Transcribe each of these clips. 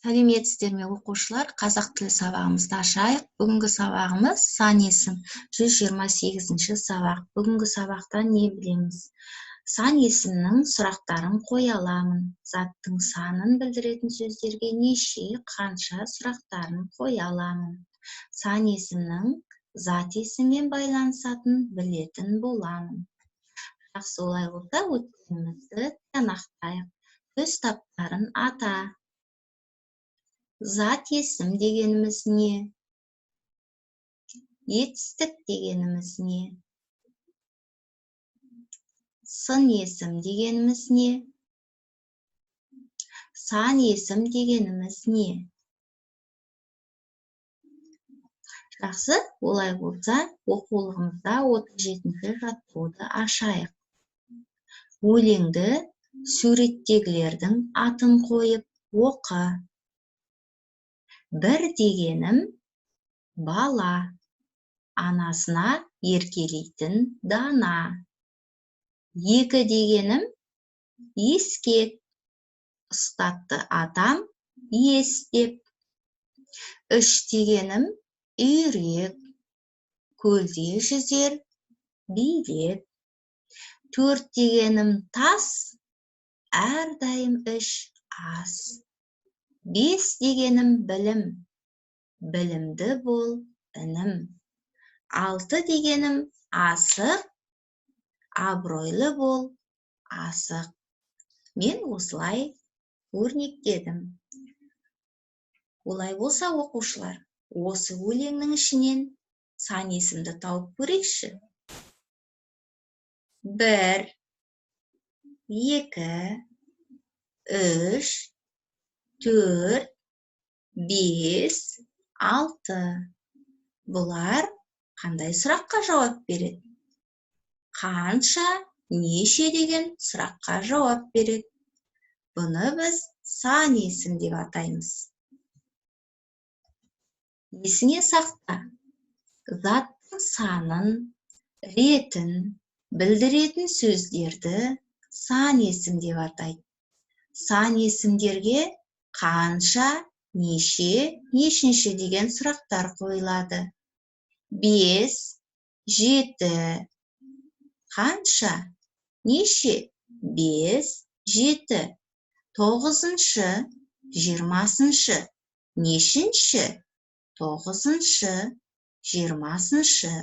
Сәлеметсіздер ме оқушылар? Қазақ тілі сабағымызды ашайық. Бүгінгі сабағымыз сан есім 128-ші сабақ. Бүгінгі сабақта не білеміз? Сан есімнің сұрақтарын қоя аламын. Заттың санын білдіретін сөздерге неше, қанша сұрақтарын қоя аламын. Сан есімнің зат есіммен байланысатын білетін боламын. Жақсы, олай болса, өткенімізді тиянақтайық. Сөз таптарын ата. Зат есім дегеніміз не? Етістік дегеніміз не? Сын есім дегеніміз не? Сан есім дегеніміз не? Жақсы, олай болса, оқулығымызда 37-ші жаттығуды ашайық. Өлеңді суреттегілердің атын қойып оқы. Бір дегенім бала, анасына еркелейтін дана. Екі дегенім ескек, ұстатты атам ес деп. Үш дегенім үйрек, көлде жүзер билеп. Төрт дегенім тас, әрдайым іш ас. Бес дегенім білім, білімді бол інім. Алты дегенім асық, абыройлы бол асық. Мен осылай өрнектедім. Олай болса, оқушылар, осы өлеңнің ішінен сан есімді тауып көрейікші. 1, 2, 3, 4, 5, 6. Бұлар қандай сұраққа жауап береді? Қанша, неше деген сұраққа жауап береді. Бұны біз сан есім деп атаймыз. Есіңе сақта. Заттың санын, ретін, білдіретін сөздерді сан есім деп атайды. Сан есімдерге қанша, неше, нешінші деген сұрақтар қойылады. 5, 7, қанша, неше, 5, 7, 9-шы, 20-шы, нешінші, 9-шы, 20-шы.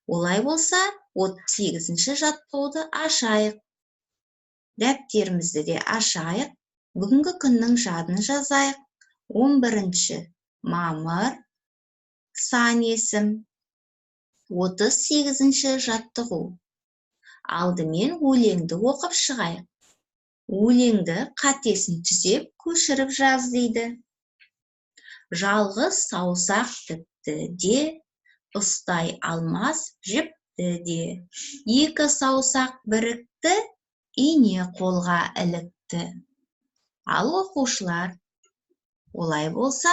Олай болса, 38-ші жаттығуды ашайық. Дәптерімізді де ашайық. Бүгінгі күннің жадын жазайық. 11-ші мамыр, сан есім. 38-ші жаттығу. Алдымен өлеңді оқып шығайық. Өлеңді қатесін түзеп, көшіріп жаз дейді. Жалғыз саусақ тіпті де, ұстай алмас жіпті де. Екі саусақ бірікті, ине қолға ілікті. Ал оқушылар, олай болса,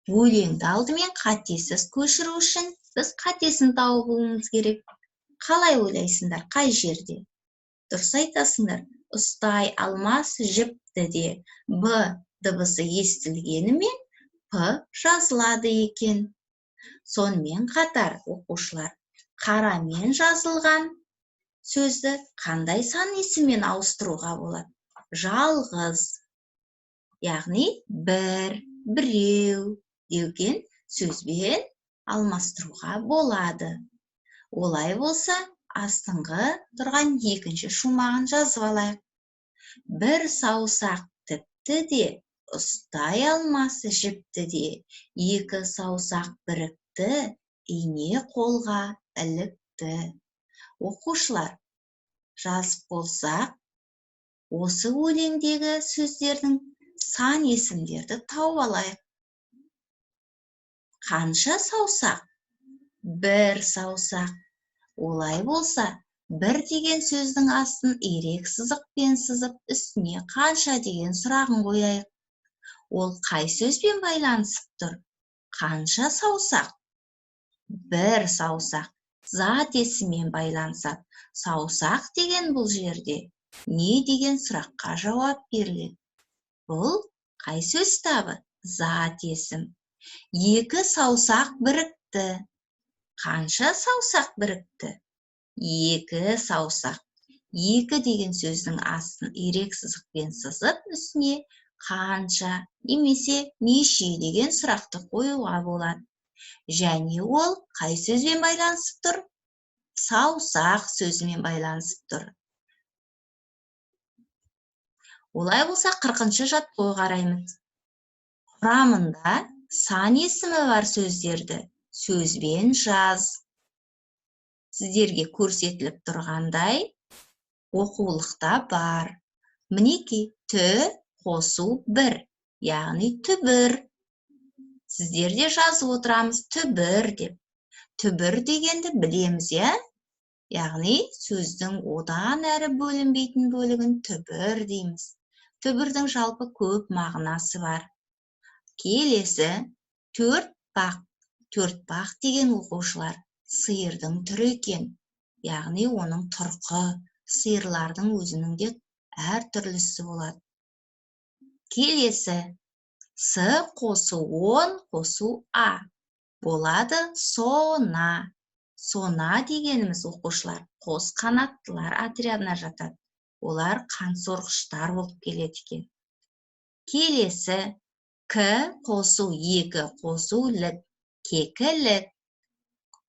өлеңді алдымен қатесіз көшіру үшін біз қатесін табуымыз керек. Қалай ойлайсыңдар, қай жерде? Дұрыс айтасыңдар, ұстай алмас жіпті де. Б дыбысы естілгенімен П жазылады екен. Сонымен қатар, оқушылар, қарамен жазылған сөзді қандай сан есіммен ауыстыруға болады? Жалғыз, яғни бір, біреу деуген сөзбен алмастыруға болады. Олай болса, астыңғы тұрған екінші шумағын жазып алайық. Бір саусақ тіпті де, ұстай алмасы жіпті де. Екі саусақ бірікті, ине қолға ілікті. Оқушылар, жазып болсақ, осы өлеңдегі сөздердің сан есімдерді тауып алайық. Қанша саусақ? Бір саусақ. Олай болса, бір деген сөздің астын ирек сызықпен сызып, үстіне қанша деген сұрағын қояйық. Ол қай сөзбен байланысып тұр? Қанша саусақ? Бір саусақ. Зат есіммен байланысады. Саусақ деген бұл жерде не деген сұраққа жауап беріледі? Бұл қай сөз табы? Зат есім. Екі саусақ бірікті. Қанша саусақ бірікті? Екі саусақ. Екі деген сөздің астын ирек сызықпен сызып, үстіне қанша немесе неше деген сұрақты қоюға болады. Және ол қай сөзбен байланысып тұр? Саусақ сөзімен байланысып тұр. Олай болса 40-шы жаттығуға қараймыз. Құрамында сан есімі бар сөздерді сөзбен жаз. Сіздерге көрсетіліп тұрғандай оқулықта бар. Мінеки қосу бір, яғни түбір. Сіздерде жазып отырамыз түбір деп. Түбір дегенді білеміз, яғни сөздің одан әрі бөлінбейтін бөлігін түбір дейміз. Түбірдің жалпы көп мағынасы бар. Келесі төртбақ. Төртбақ деген оқушылар сиырдың түрі екен. Яғни оның тұрқы, сиырлардың өзінің де әр түрлісі болады. Келесі с қосу он қосу а. Болады сона. Сона дегеніміз оқушылар қос қанаттылар отрядына жатады. Олар қансорғыштар болып келеді екен. Келесі к қосу екі қосу лік. Кекілік.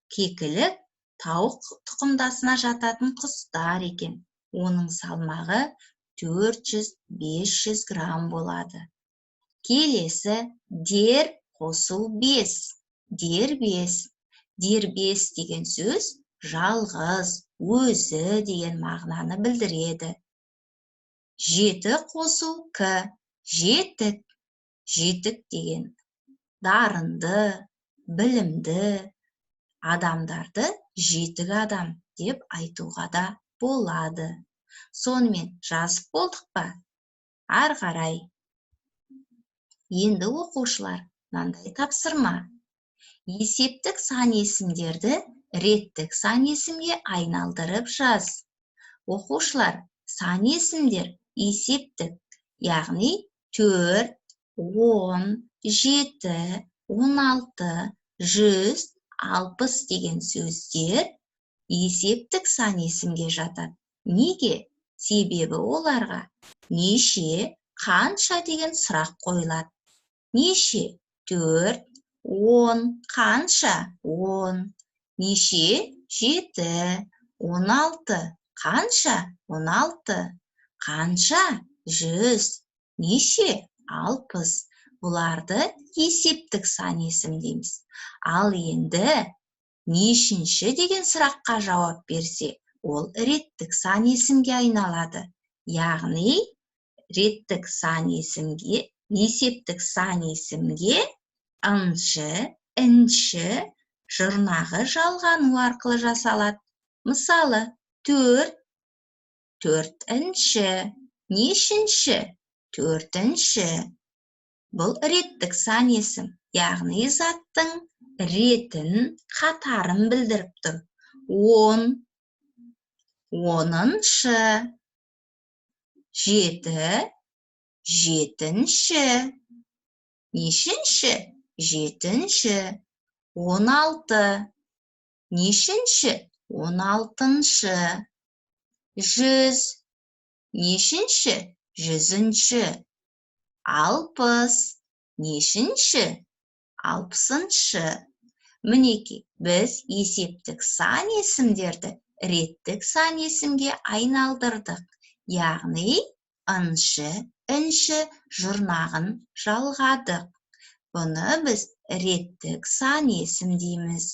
Кекілік тауық тұқымдасына жататын құстар екен. Оның салмағы 400-500 грамм болады. Келесі дер қосу бес. Дербес. Дербес деген сөз жалғыз, өзі деген мағынаны білдіреді. Жеті қосу к. Жетік. Жетік деген дарынды, білімді адамдарды жетік адам деп айтуға да болады. Сонымен жазып болдық па? Ары қарай. Енді оқушылар, мынандай тапсырма. Есептік сан есімдерді реттік сан есімге айналдырып жаз. Оқушылар, сан есімдер есептік, яғни 4, 10, 7, 16, 100, 60 деген сөздер есептік сан есімге жатады. Неге? Себебі оларға неше, қанша деген сұрақ қойылады. Неше? 4, 10, қанша? 10. Неше? 7, 16. Қанша? 16. Қанша? 100. Неше? 60. Бұларды есептік сан есім дейміз. Ал енді нешінші деген сұраққа жауап берсе, ол реттік сан есімге айналады. Яғни реттік сан есімге, есептік сан есімге ыншы, інші жұрнағы жалғану арқылы жасалады. Мысалы, 4, төртінші, нешінші? 4-ші. Бұл реттік сан есім, яғни заттың ретін, қатарын білдіріп тұр. 10, 10-шы. 7, 7-ші. Нешінші? 7-ші. 16. Нешінші? 16-шы. 100. Нешінші? 100-ші. 60. Нешінші? 60-шы. Мінеки, біз есептік сан есімдерді реттік сан есімге айналдырдық. Яғни, ыншы, інші жұрнағын жалғадық. Бұны біз реттік сан есім дейміз.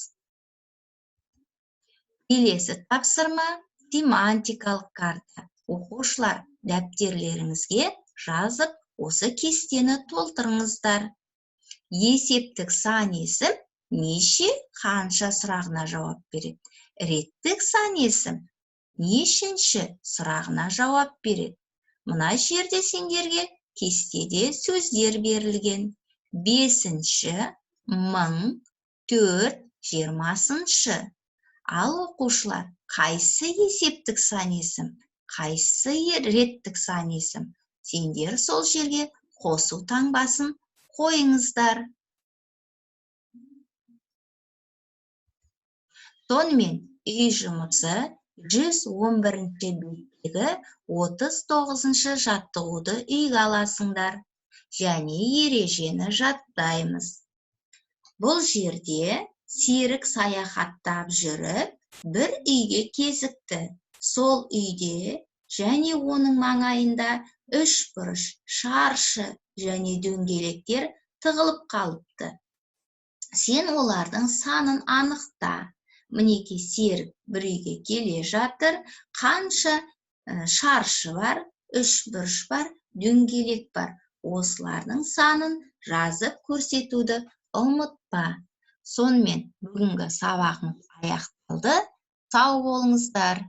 Келесі тапсырма семантикалық карта. Оқушылар, дәптерлеріңізге жазып, осы кестені толтырыңыздар. Есептік сан есім неше, қанша сұрағына жауап береді. Реттік сан есім нешінші сұрағына жауап береді. Мына жерде сендерге кестеде сөздер берілген. 5-ші, 1000, 4, 20-шы. Ал оқушылар, қайсы есептік сан есім, қайсысы реттік сан есім? Сендер сол жерге қосу таңбасын қойыңыздар. Сонымен үй жұмысы 111-ші беттегі 39-шы жаттығуды үйге аласыңдар. Және ережені жаттаймыз. Бұл жерде Серік саяхаттап жүріп, бір үйге кезікті. Сол үйде және оның маңайында үшбұрыш, шаршы және дөңгелектер тығылып қалыпты. Сен олардың санын анықта. Мінеки Серік бір үйге келе жатыр, қанша шаршы бар, үшбұрыш бар, дөңгелек бар. Осылардың санын жазып көрсетуді ұмытпа. Сонымен бүгінгі сабағымыз аяқталды. Сау болыңыздар.